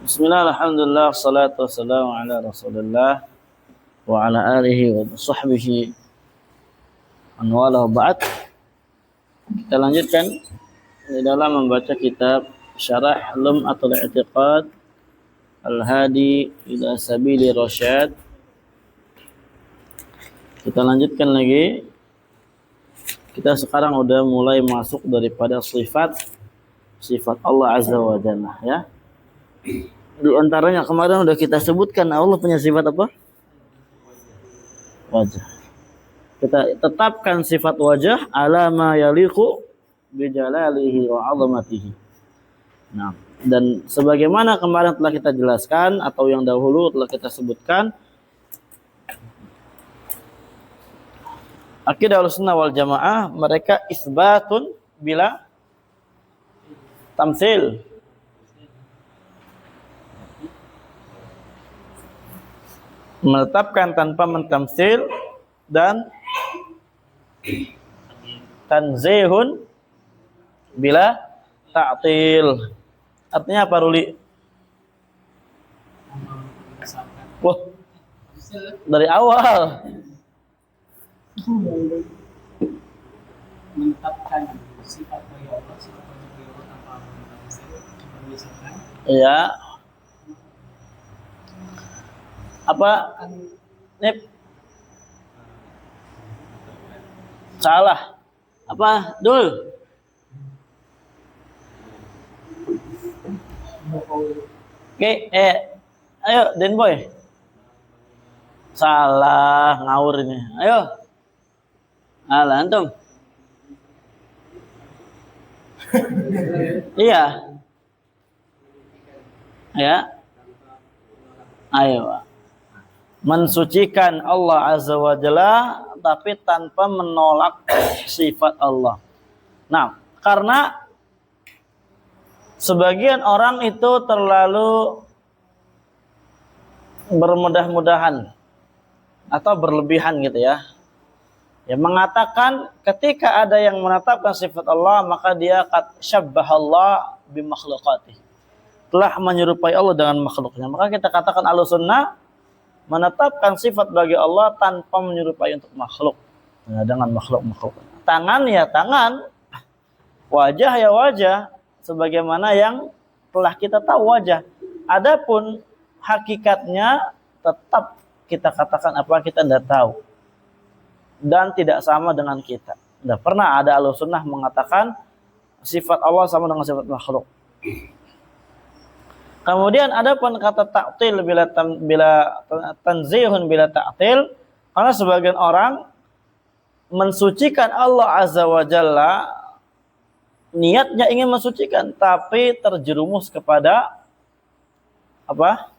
Bismillah, alhamdulillah, salatu wassalamu ala rasulillah wa ala alihi wa sahbihi anwala ba'd. Kita lanjutkan di dalam membaca kitab Syarah Lum'atul I'tiqad Al-Hadi ila Sabili Rasyad. Kita lanjutkan lagi. Kita sekarang udah mulai masuk daripada sifat Allah Azza wa Jalla, ya. Di antaranya kemarin udah kita sebutkan Allah punya sifat apa? Wajah. Kita tetapkan sifat wajah ala ma yaliqu bi jalalihi wa 'azamatihi. Nah, dan sebagaimana kemarin telah kita jelaskan atau yang dahulu telah kita sebutkan, akidah Ahlussunnah wal Jamaah mereka isbatun bila tamtsil. Menetapkan tanpa mentamtsil dan tanzihun bila ta'til. Artinya apa, Ruli? Wah, dari awal. Menetapkan sifat bagi Allah, sifat bagi Allah tanpa mentamtsil, memisahkan. Iya. Apa? Nip. Salah. Apa? Dul. Oke, ayo Den Boy. Salah, ngawur ini. Ayo. Alah, antum. Iya. Ya. Ayo. Mensucikan Allah Azza wa Jalla tapi tanpa menolak sifat Allah. Nah, karena sebagian orang itu terlalu bermudah-mudahan atau berlebihan gitu ya. Yang mengatakan ketika ada yang menetapkan sifat Allah maka dia qad syabbahallah bi makhluqatih. Telah menyerupai Allah dengan makhluknya. Maka kita katakan Ahlussunnah menetapkan sifat bagi Allah tanpa menyerupai untuk makhluk. Nah, dengan makhluk-makhluk. Tangan ya tangan, wajah ya wajah, sebagaimana yang telah kita tahu wajah. Adapun hakikatnya tetap kita katakan apa kita tidak tahu dan tidak sama dengan kita. Tidak pernah ada Ahlussunnah mengatakan sifat Allah sama dengan sifat makhluk. Kemudian ada pun kata ta'til bila tanzihun bila ta'til, karena sebagian orang mensucikan Allah Azza wa Jalla, niatnya ingin mensucikan tapi terjerumus kepada apa?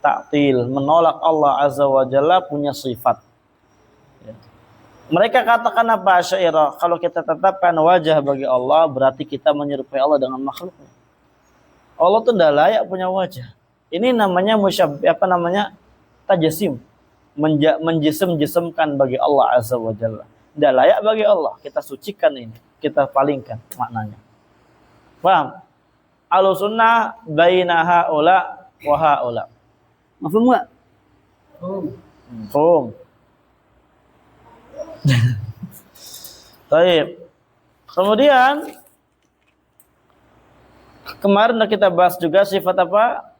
Ta'til, menolak Allah Azza wa Jalla punya sifat. Mereka katakan apa Asy'ariyah? Kalau kita tetapkan wajah bagi Allah berarti kita menyerupai Allah dengan makhluknya. Allah tuh tidak layak punya wajah. Ini namanya tajasim, menjisim-jisimkan bagi Allah Azza wa Jalla. Tidak layak bagi Allah. Kita sucikan ini, kita palingkan maknanya. Paham? Ahlussunnah baina haula wa haula. Mafhum enggak? Mafhum. Baik. Kemudian kemarin kita bahas juga sifat apa?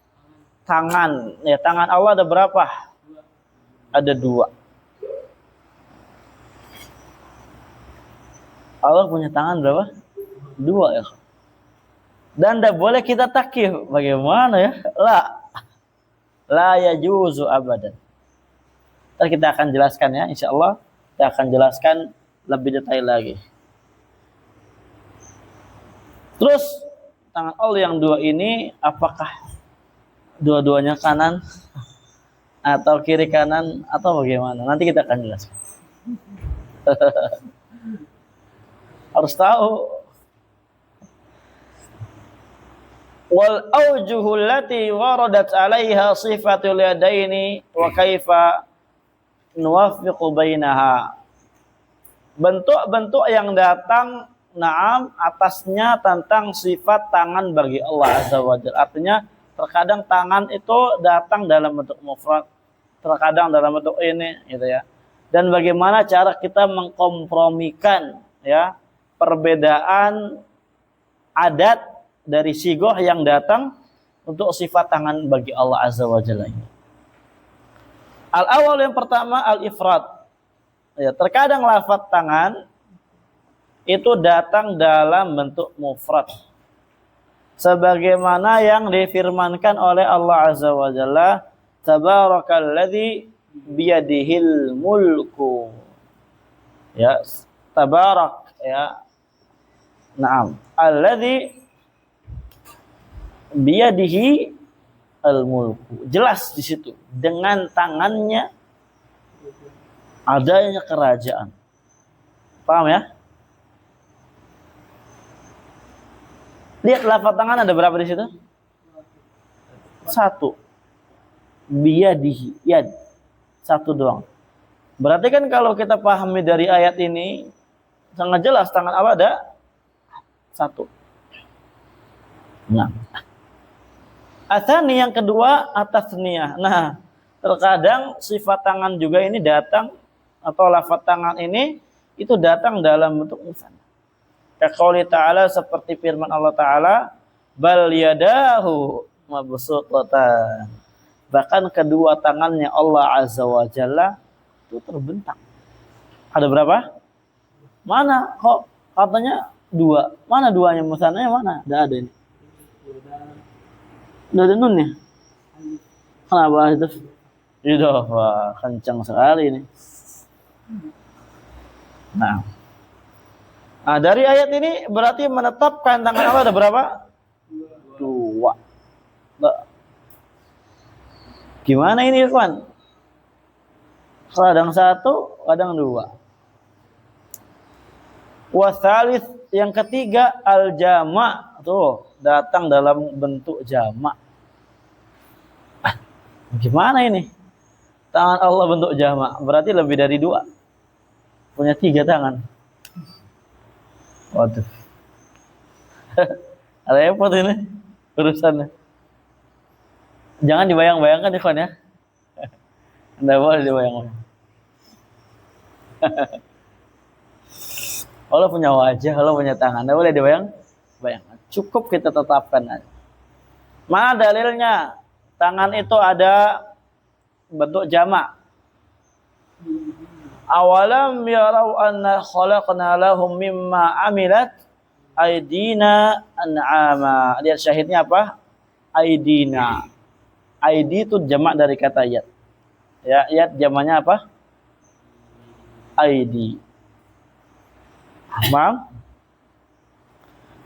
Tangan. Ya, tangan Allah ada berapa? Ada 2. Allah punya tangan berapa? 2 ya. Dan tidak boleh kita takyif. Bagaimana ya? La yajuzu abadan. Ntar kita akan jelaskan ya, insyaallah. Kita akan jelaskan lebih detail lagi. Terus tangan Allah yang 2 ini apakah dua-duanya kanan atau kiri kanan atau bagaimana? Nanti kita akan jelaskan. Harus tahu. Wal aujuhul lati waradat 'alaiha sifatul yadaini wa kaifa nuwaffiqu bainaha. Bentuk-bentuk yang datang Naam, atasnya tentang sifat tangan bagi Allah Azza wa Jalla. Artinya Terkadang tangan itu datang dalam bentuk mufrad, terkadang dalam bentuk ini, gitu ya. Dan bagaimana cara kita mengkompromikan ya perbedaan adat dari sigoh yang datang untuk sifat tangan bagi Allah Azza wa Jalla ini. Al-awwal yang pertama al-ifrad. Ya, terkadang lafaz tangan itu datang dalam bentuk mufrad. Sebagaimana yang difirmankan oleh Allah Azza wa Jalla, tabarakalladzi biyadihil mulku. Ya, tabarak ya. Naam. Alladzi biyadihi al-mulku. Jelas di situ dengan tangannya adanya kerajaan. Paham ya? Lihat lafaz tangan ada berapa di situ? Satu. Biyadihi, yad. Satu doang. Berarti kan kalau kita pahami dari ayat ini sangat jelas tangan apa ada? Satu. Nah. Atsani yang kedua atasniyah. Nah, terkadang sifat tangan juga ini datang atau lafaz tangan ini itu datang dalam bentuk musanna. Kaqouli ta'ala seperti firman Allah Ta'ala, bal yadahu mabsuutatan. Bahkan kedua tangannya Allah Azza wa Jalla itu terbentang. Ada berapa? Mana kok katanya dua? Mana duanya musannanya mana? Tidak ada ini. Tidak ada nun ya? Kenapa itu? Wah, kencang sekali ini. Nah, dari ayat ini berarti menetapkan tangan Allah ada berapa? Dua. Gimana ini, Ikhwan? Kadang satu, kadang dua. Wasalis yang ketiga al-jama'. Tuh, datang dalam bentuk jama'. Gimana ini? Tangan Allah bentuk jama'. Berarti lebih dari dua. Punya 3 tangan. Waduh. Repot ini urusannya. Jangan dibayang-bayangkan Ikhwan ya. Tidak boleh dibayang-bayang. Allah punya wajah, Allah punya tangan. Tidak boleh dibayang-bayangkan. Cukup kita tetapkan aja. Mana dalilnya? Tangan itu ada bentuk jamak. Awalam yarau anna khalaqna lahum mimma amilat aydina an'ama. Lihat syahidnya apa? Aydina. Aidi itu jamak dari kata yad. Ya, yad jamaknya apa? Aidi. Paham?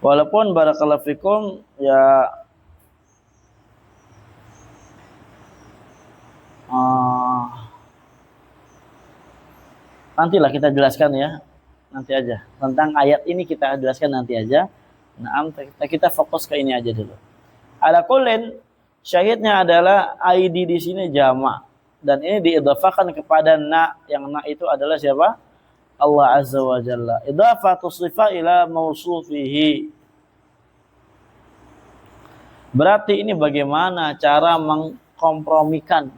Walaupun barakallahu fikum ya nantilah kita jelaskan ya, nanti aja. Tentang ayat ini kita jelaskan nanti aja. Nah, kita fokus ke ini aja dulu. Ala kullin, syahidnya adalah ID di sini jamak dan ini diidhafakan kepada na, yang na itu adalah siapa? Allah Azza wa Jalla. Idhafatu sifat ila mausufihi. Berarti ini bagaimana cara mengkompromikan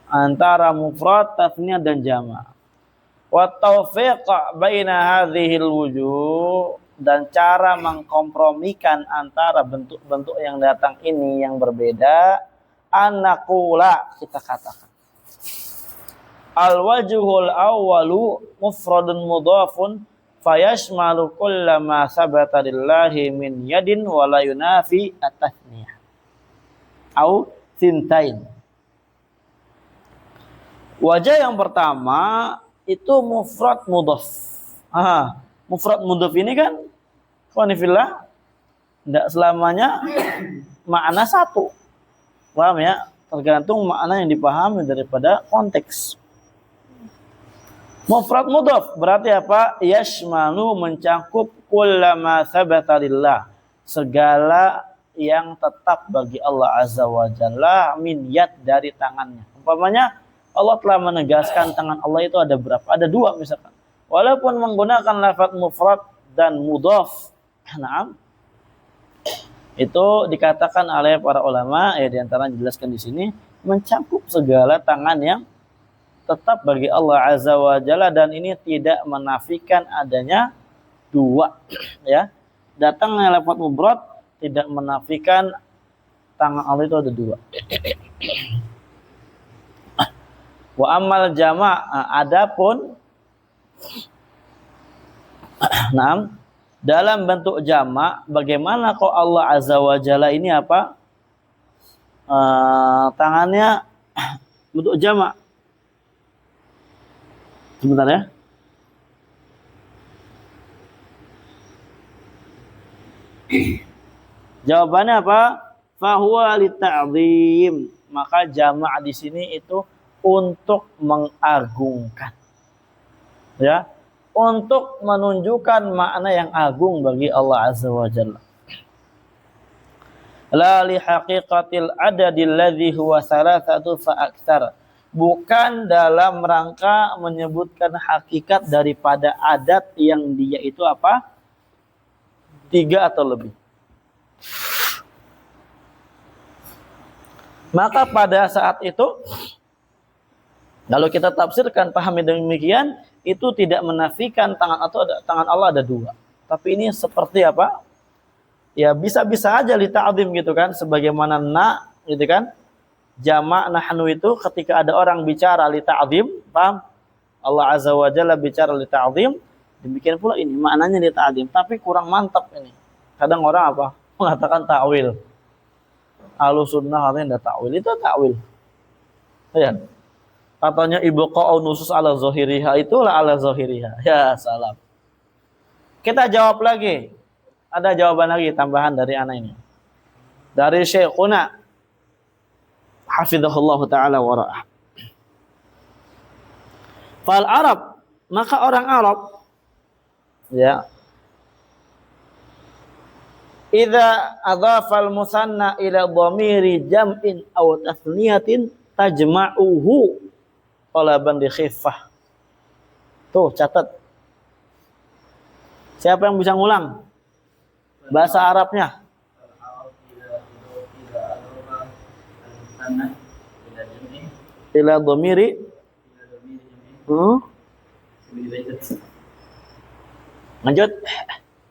antara mufrad, tasniyah dan jamak. Wa taufiq baina hadhil wujuh, dan cara mengkompromikan antara bentuk-bentuk yang datang ini yang berbeda, anaqula, kita katakan al wajhul awwalu mufradun mudhafun fayashmalu kullama sabata lillahi min yadin wa la yunafi at-tasniyah au sintain. Wajah yang pertama itu mufrad mudhaf. Mufrad mudhaf ini kan qanifillah tidak selamanya makna satu. Paham ya? Tergantung makna yang dipahami daripada konteks. Mufrad mudhaf berarti apa? Yashmalu, mencakup kullama sabata lillah, segala yang tetap bagi Allah Azza wa Jalla min yad, dari tangannya. Umpamanya Allah telah menegaskan tangan Allah itu ada berapa? Ada 2 misalkan. Walaupun menggunakan lafaz mufrad dan mudhaf. Naam. Itu dikatakan oleh para ulama, ya diantara dijelaskan di sini, mencakup segala tangan yang tetap bagi Allah Azza wa Jalla, dan ini tidak menafikan adanya dua. Ya, datangnya lafaz mufrad tidak menafikan tangan Allah itu ada dua. Wa amal jama', adapun dalam bentuk jamak, bagaimana kok Allah Azza wa Jalla ini apa? Tangannya bentuk jamak. Sebentar ya. Jawabannya apa? Fahuwa lita'zim. Maka jamak di sini itu untuk mengagungkan. Ya. Untuk menunjukkan makna yang agung bagi Allah Azza wa Jalla. La li haqiqatil adadil ladzi huwa salasatu fa aktsar. Bukan dalam rangka menyebutkan hakikat daripada adat yang dia itu apa? 3 atau lebih. Maka pada saat itu, kalau kita tafsirkan, pahami demikian, itu tidak menafikan tangan Allah ada 2. Tapi ini seperti apa? Ya bisa-bisa aja li ta'zim gitu kan, sebagaimana gitu kan. Jamak nahnu itu ketika ada orang bicara li ta'zim, paham? Allah Azza wa Jalla bicara li ta'zim, demikian pula ini maknanya li ta'zim, tapi kurang mantap ini. Kadang orang apa? Mengatakan ta'wil. Ahlussunnah katanya ada ta'wil, itu ta'wil. Ya. Katanya ibqa'u nusus ala zahiriha, itulah ala zahiriha. Ya salam. Kita jawab lagi. Ada jawaban lagi tambahan dari anak ini. Dari Syekhuna hafizahullah taala wa ra'ah. Fal Arab, maka orang Arab ya, idza adhafa al musanna ila dhamiri jam'in aw tathniyatin tajma'uhu talaban li khiffah. Tuh catat. Siapa yang bisa ngulang bahasa Arabnya? Ila dhamiri lanjut.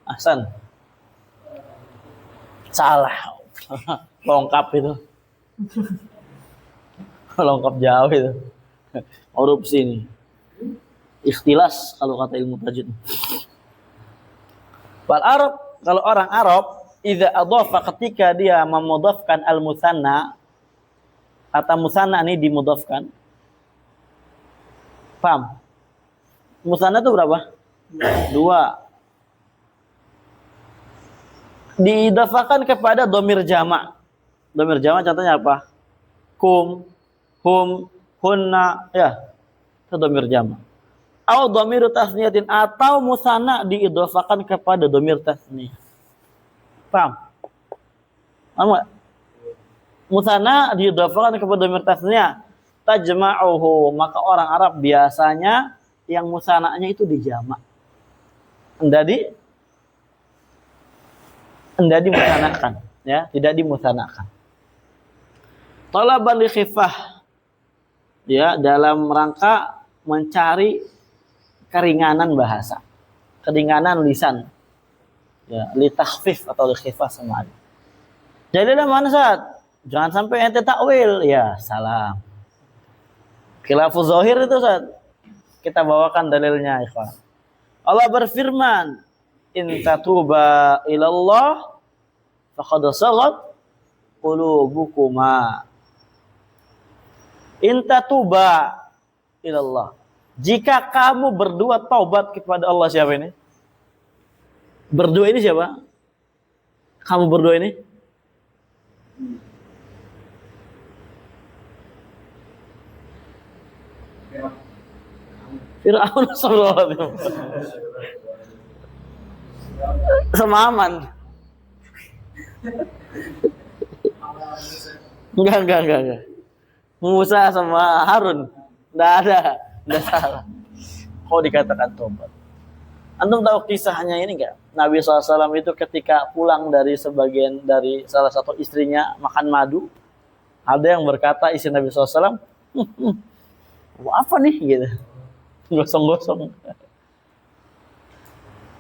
Ahsan. Salah. Lengkap itu. Lengkap jauh itu. Huruf sini. Ikhtilas kalau kata ilmu tajwid. Wal Arab, kalau orang Arab, idza adhafa, ketika dia memudhafkan al-musanna, kata musanna ini dimudhafkan. Paham? Musanna itu berapa? 2. Diidhafakan kepada dhamir jamak. Dhamir jamak contohnya apa? Kum, hum, hunna, ya. Itu dhamir jamak. Atau dhamir tasniyatin, atau musanna diidhafakan kepada dhamir tasniyah. Paham? Paham enggak? Musanna diidhafakan kepada dhamir tasniyah, tajma'uhu, maka orang Arab biasanya yang musananya itu dijamak. Enggak dimusanakan, ya, tidak dimusanakan. Talaban li khiffah, ya, dalam rangka mencari keringanan bahasa, keringanan lisan, ya, li takhfif atau li khiffah sama aja. Jadi dalam mana saat? Jangan sampai ente takwil, ya salam. Khilafuz zahir itu saat kita bawakan dalilnya, ikhwan. Allah berfirman, in tatuba ilallah faqad saghat qulubukuma. In tatuba ilallah, jika kamu berdua taubat kepada Allah. Siapa ini? Berdua ini siapa? Kamu berdua ini? Fir'aun sallallahu alaihi wasallam. Sama Aman. Enggak. Musa sama Harun. Enggak ada salah. Kok dikatakan tobat? Antum tahu kisahnya ini enggak? Nabi SAW itu ketika pulang dari salah satu istrinya makan madu, ada yang berkata istri Nabi SAW, apa nih gitu, gosong-gosong.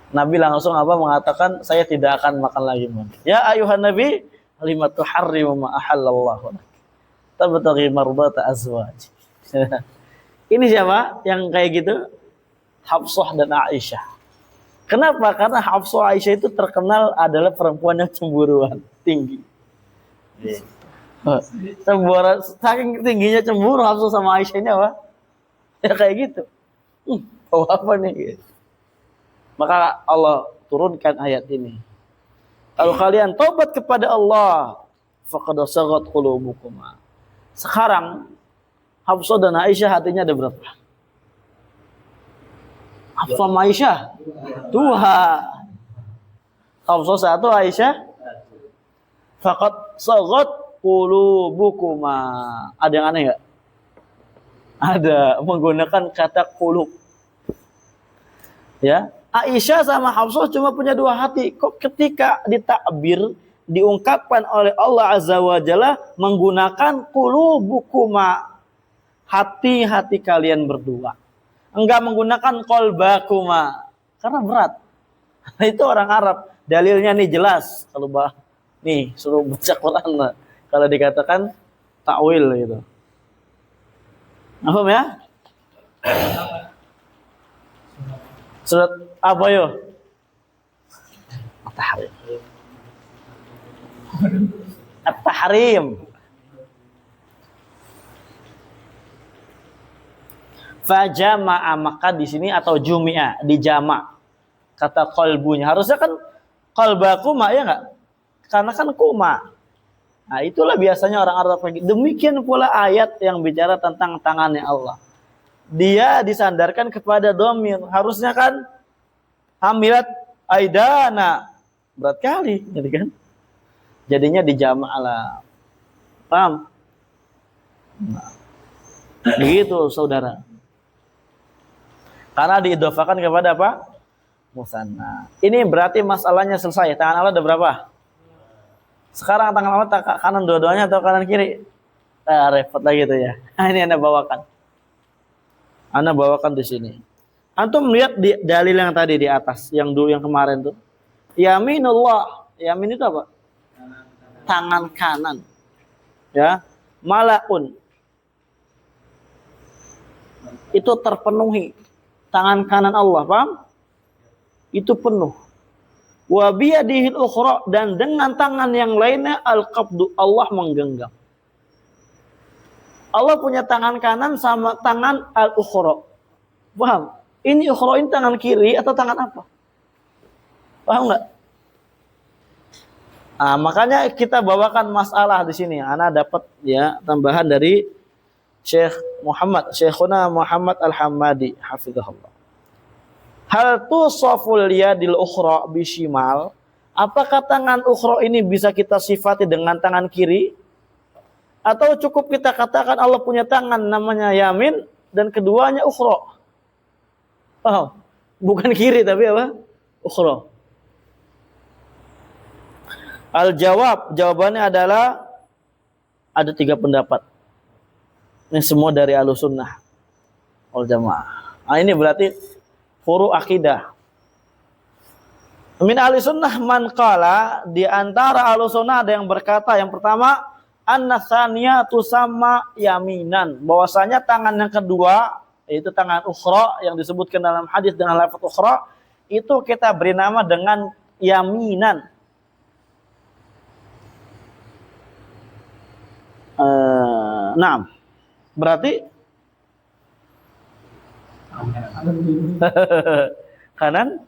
Nabi langsung mengatakan, saya tidak akan makan lagi madu. Ya ayuhan Nabi, lima tuharrimu ma ahallallahu lak. Tabtaghi mardata azwaj. Ini siapa yang kayak gitu? Hafsah dan Aisyah. Kenapa? Karena Hafsah Aisyah itu terkenal adalah perempuan yang cemburuan tinggi. Cemburu, saking tingginya cemburu Hafsah sama Aisyah ini apa? Ya kayak gitu. Oh apa nih? Maka Allah turunkan ayat ini. Kalau kalian taubat kepada Allah, faqad saghat qulubukum. Sekarang Hafsah dan Aisyah hatinya ada berapa? Hafsah sama Aisyah dua. Hafsah satu, Aisyah faqad saghat qulubukuma. Ada yang aneh enggak? Ada, menggunakan kata qulub. Ya, Aisyah sama Hafsah cuma punya dua hati. Kok ketika ditakbir, diungkapkan oleh Allah Azza wa Jalla menggunakan qulubukuma, hati-hati kalian berdua. Enggak menggunakan qalbakuma karena berat. Itu orang Arab. Dalilnya nih jelas. Kalau nih suruh baca Quran lah. Kalau dikatakan takwil gitu. Paham ya? Surat apa yo? At-Tahrim. At-Tahrim. Fajama'a, maka di sini atau jumi'a, dijama. Kata qalbunya. Harusnya kan qalbakuma ya enggak? Karena kan kuma. Nah, itulah biasanya orang Arab. Demikian pula ayat yang bicara tentang tangannya Allah. Dia disandarkan kepada dhamir. Harusnya kan hamilat aidana. Berat kali, gitu kan? Jadinya dijama' lah. Paham? Nah, begitu saudara. Karena diidhofakan kepada apa? Musanna. Ini berarti masalahnya selesai. Tangan Allah ada berapa? Sekarang tangan Allah kanan dua-duanya atau kanan kiri? Repot lagi tuh ya. Ini Anda bawakan. Anda bawakan di sini. Antum lihat di dalil yang tadi di atas, yang dulu yang kemarin tuh. Yaminullah. Yamin itu apa? Tangan kanan. Ya. Malaun. Itu terpenuhi. Tangan kanan Allah, paham? Itu penuh. Wa biyadihil ukhra, dan dengan tangan yang lainnya al-qabdu, Allah menggenggam. Allah punya tangan kanan sama tangan al-ukhra. Paham? Ini ukhra ini tangan kiri atau tangan apa? Paham enggak? Nah, makanya kita bawakan masalah di sini. Ana dapat ya tambahan dari Syekhuna Muhammad Al-Hammadi hafizahullah. Hal tusaful yadil ukhra bishimal? Apakah tangan ukhra ini bisa kita sifati dengan tangan kiri? Atau cukup kita katakan Allah punya tangan namanya yamin dan keduanya ukhra? Oh, bukan kiri tapi apa? Ukhra. Jawabannya adalah ada 3 pendapat. Ini semua dari Ahlussunnah wal Jamaah. Nah, ini berarti furu akidah. Min Ahlussunnah man qala, di antara Ahlussunnah ada yang berkata, yang pertama an-natsaniyatu sama yaminan, bahwasanya tangan yang kedua yaitu tangan ukhra yang disebutkan dalam hadis dengan lafaz ukhra itu kita beri nama dengan yaminan. Naam. Berarti kanan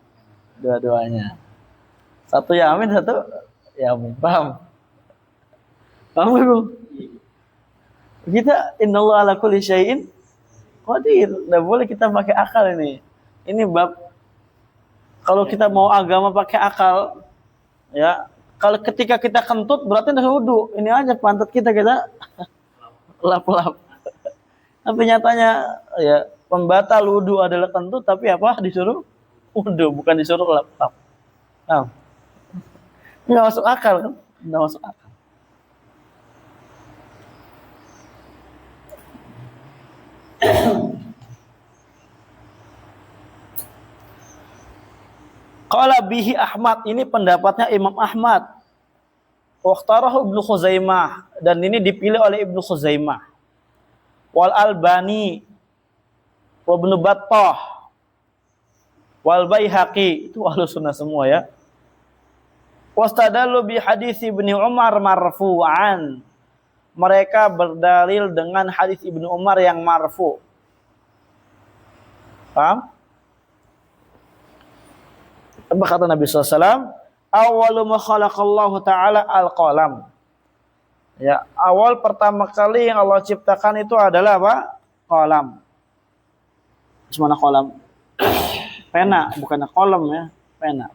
dua-duanya. Satu yamin, satu yamin. Paham? Paham Ibu? Kita innallaha ala kulli syai'in qadir. Enggak boleh kita pakai akal ini. Ini bab kalau kita mau agama pakai akal ya, kalau ketika kita kentut berarti udah wudu. Ini aja pantat kita lap-lap. Tapi nyatanya ya pembatal wudu adalah kentut, tapi apa disuruh Udah bukan disuruh lap. Nah, nggak masuk akal kan? Nggak masuk akal. Qala bihi Ahmad, ini pendapatnya Imam Ahmad. Waqtarahu Ibnu Khuzaimah, dan ini dipilih oleh Ibnu Khuzaimah. Wal Albani, wa Ibnu Battah, wal Baihaqi, itu Ahlus Sunnah semua ya. Wastadallu bi hadis Ibnu Umar marfu'an. Mereka berdalil dengan hadis Ibnu Umar yang marfu'. Paham? Apa kata Nabi SAW? Awalu ma khalaqallahu ta'ala al-qalam. Ya, awal pertama kali yang Allah ciptakan itu adalah apa? Qalam. Mana qalam? Pena, bukan qalam ya, pena.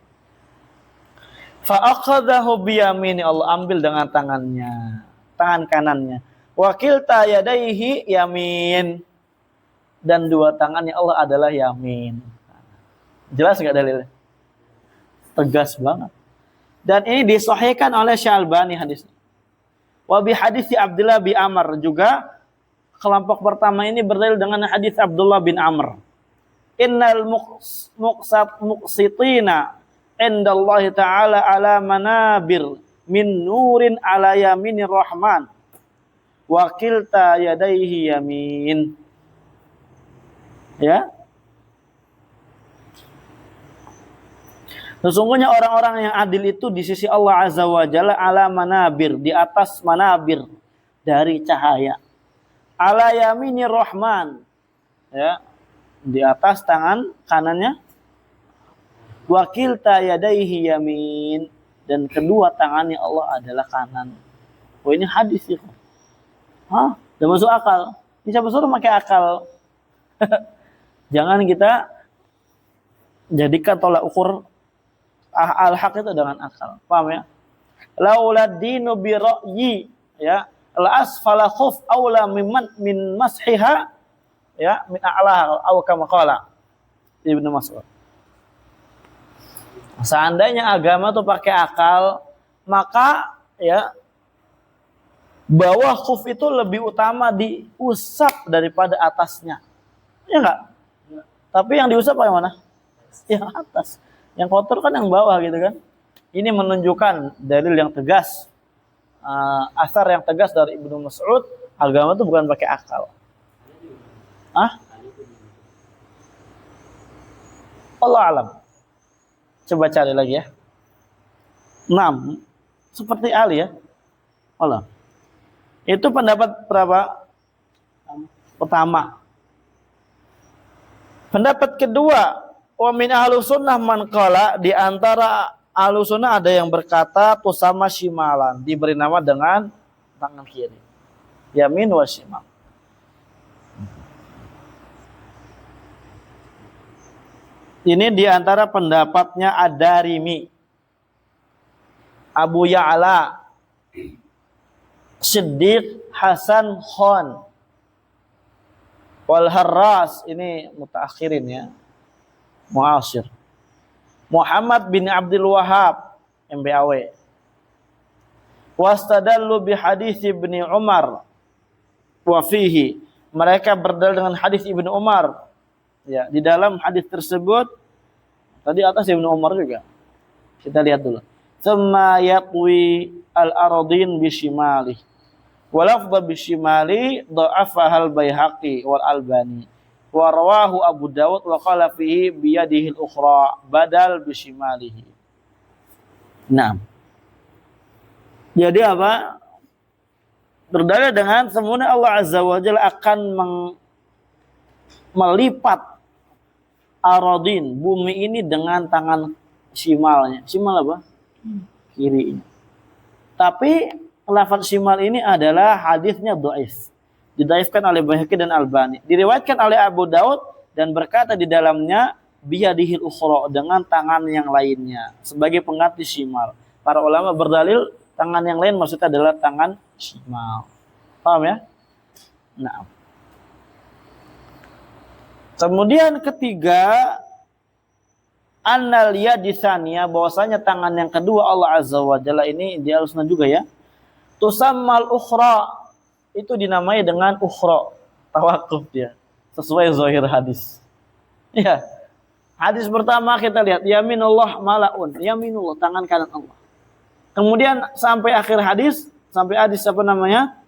Fa akhadhahu bi yamini, Allah ambil dengan tangannya, tangan kanannya. Wa kilta yadayhi yamin. Dan dua tangannya Allah adalah yamin. Jelas enggak dalilnya? Tegas banget. Dan ini disahihkan oleh Syalbani hadisnya. Wa bi hadis Abdullah bin Amr, juga kelompok pertama ini berdalil dengan hadis Abdullah bin Amr. Innal muqsitina indallahi ta'ala ala manabir min nurin ala yaminir rahman wa kilta yadayhi yamin. Ya. Sesungguhnya orang-orang yang adil itu di sisi Allah Azza wa Jalla ala manabir, di atas manabir dari cahaya. Ala yaminir rahman, ya, di atas tangan kanannya. Wa kilta yadayhi yamin, dan kedua tangannya Allah adalah kanan. Oh, ini hadis itu. Hah? Udah masuk akal. Ini siapa suruh pakai akal? Jangan kita jadikan tolak ukur al-haq itu dengan akal. Paham ya? Laula dinu bi ra'yi, ya, la asfala khuf aula min mashiha, ya, min a'laha aw kama qala Ibnu Mas'ud. Seandainya agama itu pakai akal, maka ya bawah khuf itu lebih utama diusap daripada atasnya. Ya enggak? Ya. Tapi yang diusap yang mana? Yang atas. Yang kotor kan yang bawah gitu kan. Ini menunjukkan dalil yang tegas, asar yang tegas dari Ibnu Mas'ud, agama itu bukan pakai akal. Allah alam. Coba cari lagi ya. 6. Seperti Ali ya. Allah. Itu pendapat berapa? Pertama. Pendapat kedua, wa min ahlus sunnah man qala, di antara ahlus sunnah ada yang berkata tusama shimalan, diberi nama dengan tangan kiri. Yamin wa shimal. Ini di antara pendapatnya Ad-Darimi, Abu Ya'la, Siddiq Hasan Khan, wal Harras, ini mutaakhirin ya, muasir. Muhammad bin Abdul Wahhab, MBAW. Wastadallu bi hadis Ibnu Umar wa fihi, mereka berdalil dengan hadis Ibnu Umar. Ya, di dalam hadis tersebut tadi atas Ibnu Umar juga. Kita lihat dulu. Tsumma yaqwi al-aradin bi shimali. Wa lafdhu bi shimali dha'afa al-Baihaqi wal Albani. Wa rawahu Abu Dawud wa qala fihi bi yadihi al-ukhra badal bi shimalihi. Naam. Jadi apa? Berdalil dengan semuanya Allah Azza wa Jalla akan melipat aradin, bumi ini dengan tangan shimalnya. Shimal apa? Kiri. Tapi lafaz shimal ini adalah hadisnya dhaif. Didhaifkan oleh Baihaqi dan Albani. Diriwayatkan oleh Abu Daud dan berkata di dalamnya biyadihil ukhra, dengan tangan yang lainnya sebagai pengganti shimal. Para ulama berdalil tangan yang lain maksudnya adalah tangan shimal. Paham ya? Nah. Kemudian ketiga, annal yadisaniya, bahwasanya tangan yang kedua Allah Azza wa Jalla ini di Al-Sunnah juga ya. Tusammal ukhra, itu dinamai dengan ukhra, tawakuf dia. Sesuai zahir hadis. Ya. Hadis pertama kita lihat yaminullah malaun, yaminullah tangan kanan Allah. Kemudian sampai akhir hadis, sampai hadis apa namanya?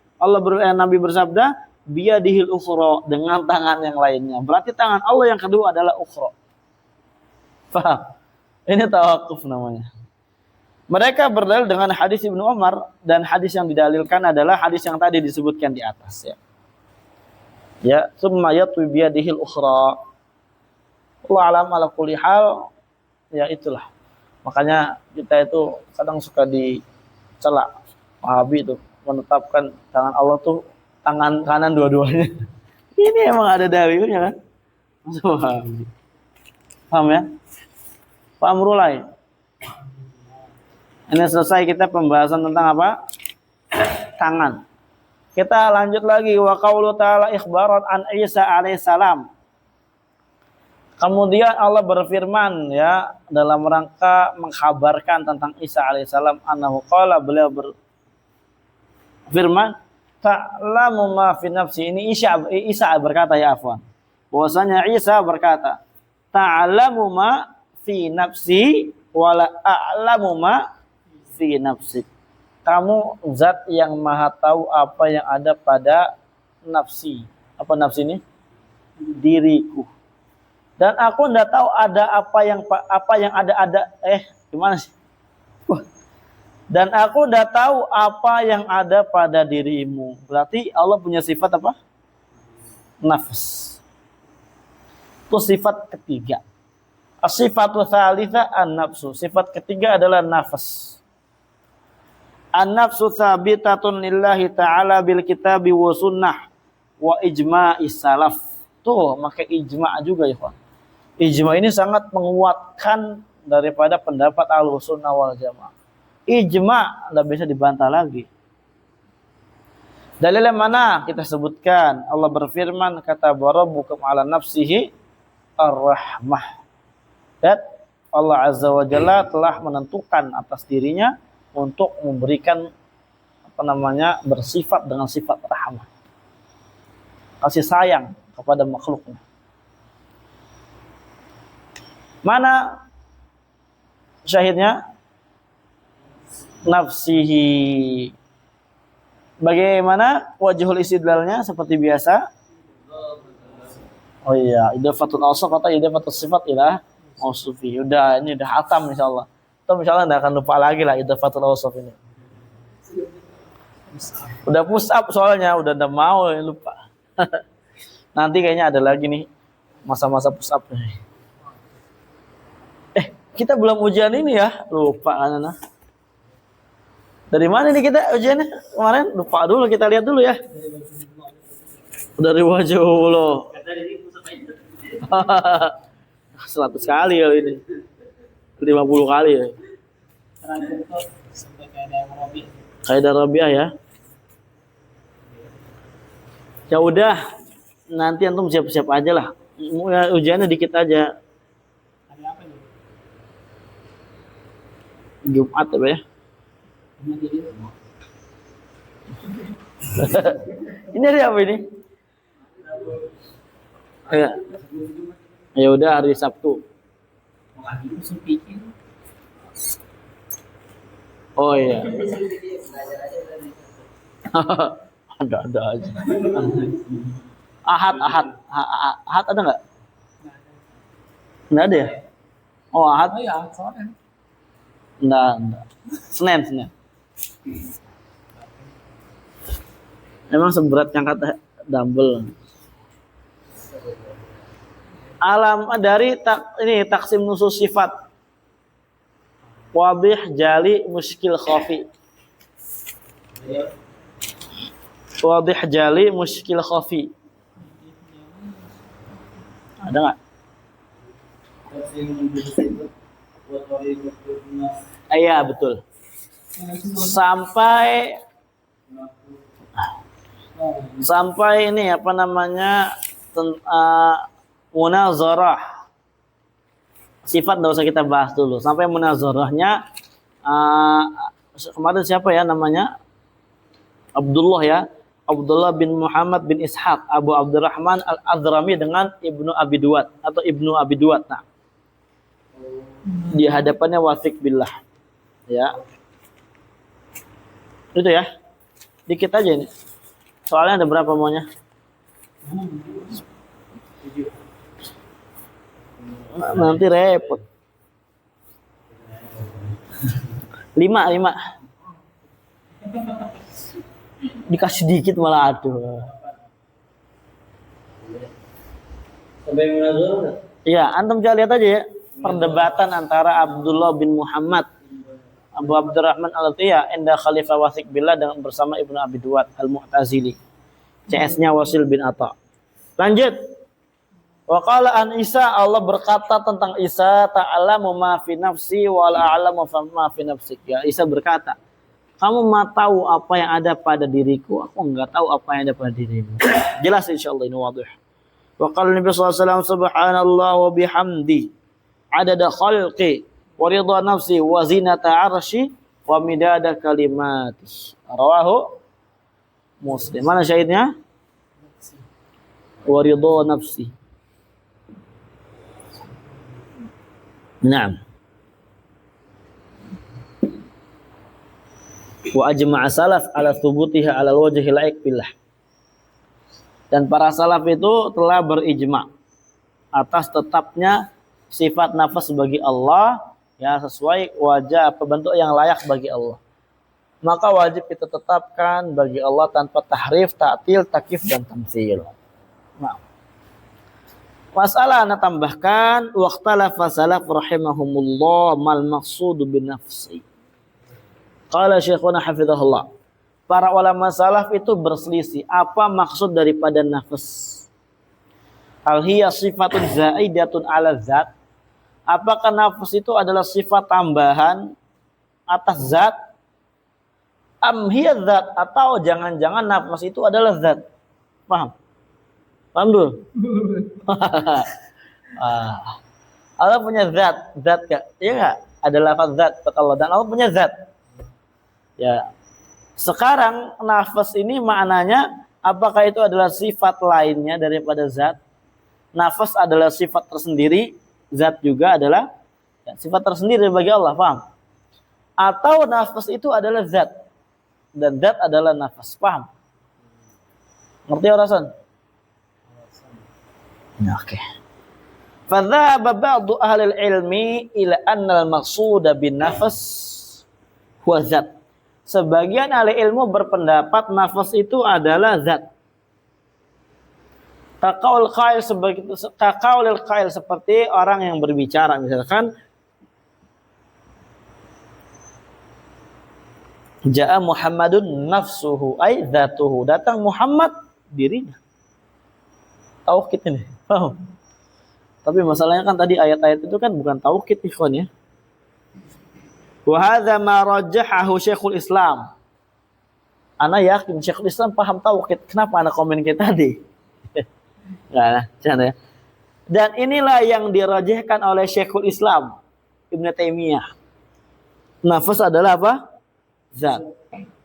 Nabi bersabda biyadihil ukhra, dengan tangan yang lainnya. Berarti tangan Allah yang kedua adalah ukhra. Paham? Ini tawakuf namanya. Mereka berdalil dengan hadis Ibnu Umar, dan hadis yang didalilkan adalah hadis yang tadi disebutkan di atas ya. Ya, summa yatwi biyadihil ukhra. Allah alam ala kulli hal, ya itulah. Makanya kita itu kadang suka dicela Wahabi itu menetapkan tangan Allah tuh tangan kanan dua-duanya. Ini emang ada dalilnya kan? Wahabi. Paham ya? Pak Amrulai. Ini selesai kita pembahasan tentang apa? Tangan. Kita lanjut lagi wa qaulu ta'ala ikhbarat an Isa alaihissalam. Kemudian Allah berfirman ya dalam rangka mengkhabarkan tentang Isa alaihissalam, annahu qala, beliau berfirman ta'lamu ma fi nafsi. Ini Isa berkata ya afwan. Bahwasanya Isa berkata ta'lamu ma fi nafsi wala a'lamu ma fi nafsik. Kamu zat yang maha tahu apa yang ada pada nafsi. Apa nafsi ini? Diriku. Dan aku tidak tahu ada apa yang ada gimana sih? Dan aku tidak tahu apa yang ada pada dirimu. Berarti Allah punya sifat apa? Nafs. Itu sifat ketiga. As-sifatu tsalitsa an-nafsu. Sifat ketiga adalah nafas. An-nafsu tsabitatun lillahi ta'ala bil kitabi wa sunnah wa ijma'is salaf. Tuh, maka ijma' juga ya, Pak. Ijma' ini sangat menguatkan daripada pendapat Ahlussunnah wal Jamaah. Ijma' enggak bisa dibantah lagi. Dalilnya mana? Kita sebutkan. Allah berfirman, kata rabbukum ala nafsihi ar-rahmah. Dan Allah Azza wa Jalla telah menentukan atas dirinya untuk memberikan bersifat dengan sifat rahmah, kasih sayang kepada makhluknya. Mana syahidnya? Nafsihi. Bagaimana wajhul istidlalnya? Seperti biasa. Oh iya, idhafatul awsaf atau idhafatul sifat ila mausufi. Udah, ini udah hatam insyaallah. Atau misalnya enggak akan lupa lagi lah idhafatul awsaf ini. Udah push up soalnya, udah enggak mau lupa. Nanti kayaknya ada lagi nih masa-masa push up nih. Kita belum ujian ini ya, lupa kan Ana. Dari mana nih kita ujiannya kemarin? Lupa dulu, kita lihat dulu ya. Dari wajah Allah. 100 kali ya ini. 50 kali ya. Kaidah Rabi'ah ya. Ya udah, nanti antum siap-siap aja lah. Ujiannya dikit aja. Jumat apa ya? Ini hari apa ini? Ya udah hari Sabtu. Oh iya. Ada aja. Ahad ada nggak? Nggak ada ya? Oh Ahad. Oh iya, Nggak. Senin. Emang seberat yang kata dumbbell. Alam dari taksim nusus sifat. Wadih, jali, muskil, khafi. Wadih, jali, muskil, khafi. Ada nggak? Iya betul. Sampai ini apa namanya munazarah Sifat enggak usah kita bahas dulu. Sampai munazarahnya kemarin siapa ya namanya? Abdullah ya. Abdullah bin Muhammad bin Ishaq Abu Abdurrahman Al-Azrami dengan Ibnu Abi Duat atau Ibnu Abi Duat. Nah, di hadapannya Wathiq billah. Ya. Itu ya. Dikit aja ini. Soalnya ada berapa maunya? Nanti repot. 5. Dikasih dikit malah aduh. Sampai munazarah. Iya, antum coba lihat aja ya. Perdebatan antara Abdullah bin Muhammad Abu Abdurrahman Al-Atiyah inda Khalifah Wathiq billah dengan bersama Ibnu Abi Duat Al-Mu'tazili. CS-nya Wasil bin Atha. Lanjut. Wa qala an Isa, Allah berkata tentang Isa, ta'alamu ma fi nafsi wa la a'lamu ma fi nafsik. Ya, Isa berkata, kamu mah tahu apa yang ada pada diriku, aku enggak tahu apa yang ada pada dirimu. Jelas insyaallah ini wadih. Wa qala Nabi sallallahu alaihi wasallam subhanallah wa bihamdi adada khalqi wa ridha nafsi wa zinata arsy wa midada kalimati. Rawahu Muslim. Mana syahidnya? Wa ridha nafsi. Naam. Wa ajma'a salaf ala thubutiha ala wajhi laik billah. Dan para salaf itu telah berijma atas tetapnya sifat nafas bagi Allah ya sesuai wajah apa bentuk yang layak bagi Allah. Maka wajib kita tetapkan bagi Allah tanpa tahrif, ta'til, takyif dan tamtsil. Nah. Masalah ana tambahkan waqtalafa salaf rahimahumullah mal maqsudu bin nafsi. Qala Syekhuna hafizahullah. Para ulama salaf itu berselisih apa maksud daripada nafas. Al hiya sifatun zaidatun ala zat. Apakah nafas itu adalah sifat tambahan atas zat? Am hiya zat, atau jangan-jangan nafas itu adalah zat. Paham? Paham dulu? Allah punya zat gak? Iya gak? Ada lafaz zat buat Allah dan Allah punya zat. Ya. Sekarang nafas ini maknanya apakah itu adalah sifat lainnya daripada zat? Nafas adalah sifat tersendiri, zat juga adalah sifat tersendiri bagi Allah, paham? Atau nafas itu adalah zat dan zat adalah nafas, paham? Ngerti ya Rasul? Oke. Fadzaba ba'du ahli ilmi ila anna al-maqsuda bin nafas huwa zat. Sebagian ahli ilmu berpendapat nafas itu adalah zat. Kaqaul qail seperti orang yang berbicara, misalkan Ja'a Muhammadun nafsuhu ay zatuhu. Datang Muhammad dirinya. Tauhid ini. Paham? Tapi masalahnya kan tadi ayat-ayat itu kan bukan tauhid ikhwan ya. Wa hadza ma rajjahahu Syekhul Islam. Ana yakin Syekhul Islam paham tauhid. Kenapa ana komen kita tadi? Nah, ya. Dan inilah yang dirajihkan oleh Syekhul Islam Ibnu Taimiyah. Nafas adalah apa? Zat.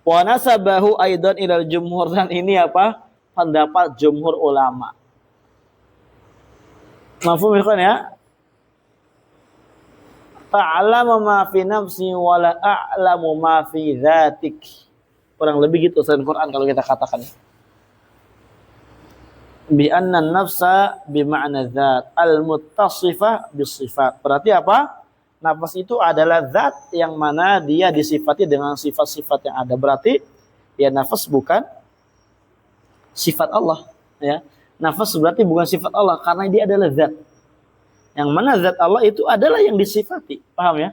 Wa nasabahu aidan ilal jumhur, dan ini apa? Pendapat jumhur ulama. Mafhum ya? Ta'lamu ma fi nafsi wa la a'lamu ma fi dzatik. Kurang lebih gitu Al Quran kalau kita katakan. Bi anna nafsa bi ma'na dzat al-muttasifah bis sifat. Berarti apa? Nafas itu adalah zat yang mana dia disifati dengan sifat-sifat yang ada. Berarti ya nafas bukan sifat Allah, ya. Nafas berarti bukan sifat Allah karena dia adalah zat. Yang mana zat Allah itu adalah yang disifati. Paham ya?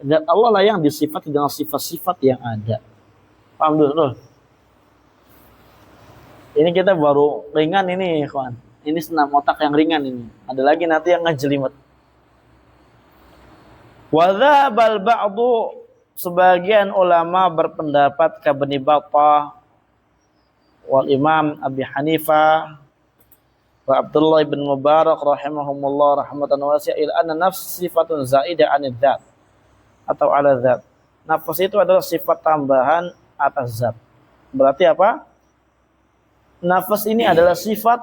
Zat Allah lah yang disifati dengan sifat-sifat yang ada. Paham dulu? Ini kita baru ringan ini, kawan. Ini senam otak yang ringan ini. Ada lagi nanti yang ngejelimet. Wa dzabal ba'du, sebagian ulama berpendapat kabni Battah wal Imam Abi Hanifah wa Abdullah bin Mubarak rahimahumullah rahmatan wasi'ah ila anna nafs sifatun zaidah 'anil dzat atau 'ala dzat. Nafas itu adalah sifat tambahan atas zat. Berarti apa? Nafas ini adalah sifat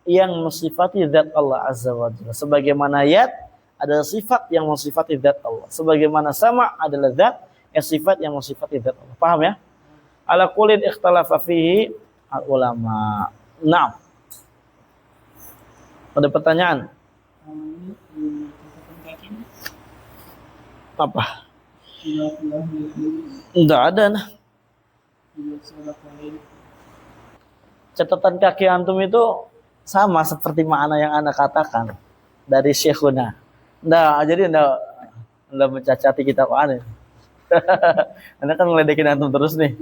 yang mensifati zat Allah Azza wa Jalla. Sebagaimana yad adalah sifat yang mensifati zat Allah. Sebagaimana sama adalah zat yang sifat yang mensifati zat Allah. Paham ya? Ala kullin ikhtalafa fihi al ulama. Naam. Ada pertanyaan? Ini catatan kaki ini. Apa? Ilah-ilah Enggak ada nah. sholat lain. Catatan kaki antum itu sama seperti makna yang Anda katakan dari Syekhuna. Nah, jadi Anda mencacati kita kok aneh. Anda kan ngeledekin antum terus nih.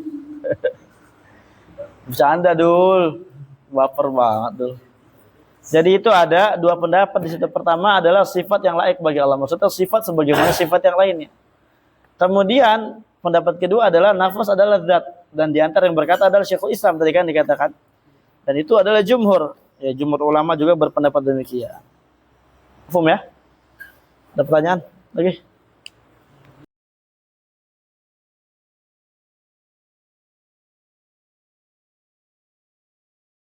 Bercanda dul. Baper banget dul. Jadi itu ada dua pendapat di situ. Pertama adalah sifat yang laik bagi Allah. Maksudnya sifat sebagaimana sifat yang lainnya. Kemudian pendapat kedua adalah nafas adalah zat. Dan di antara yang berkata adalah Syekhul Islam tadi kan dikatakan. Dan itu adalah jumhur. Ya, jumhur ulama juga berpendapat demikian. Paham ya? Ada pertanyaan lagi?